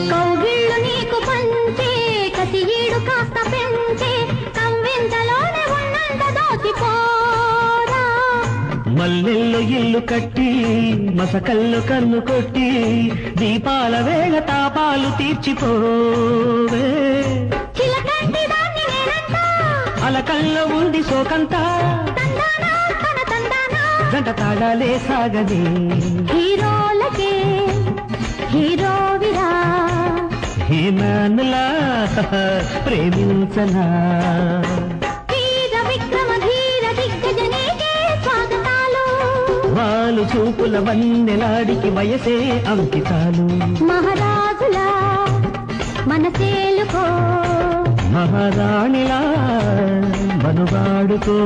కౌగిళ్ళు నీకు పంచే కసియీడు కాస్త పెంచే కవ్వింతలోనే ఉన్నంత దోచిపోరా. మల్లెల్లో ఇల్లు కట్టి మసకల్లో కన్ను కొట్టి దీపాల వేళ తాపాలు తీర్చిపోవే. చిలకంటి దాన్ని నేనంట అలకల్లో ఉంది సోకంతా తందానా తన తందానా గంట తాళాలే సాగని హీరోలకే హీరోవిరా హీనానులా ప్రేమించనా. వీర విక్రమ ధీర దిగ్గజనేకే స్వాగతాలు. వాళ్ళు చూపుల వన్నెలాడికి వయసే అంకితాలు. మహారాజులా మనసేలుకో మహారాణిలా మనువాడుకో.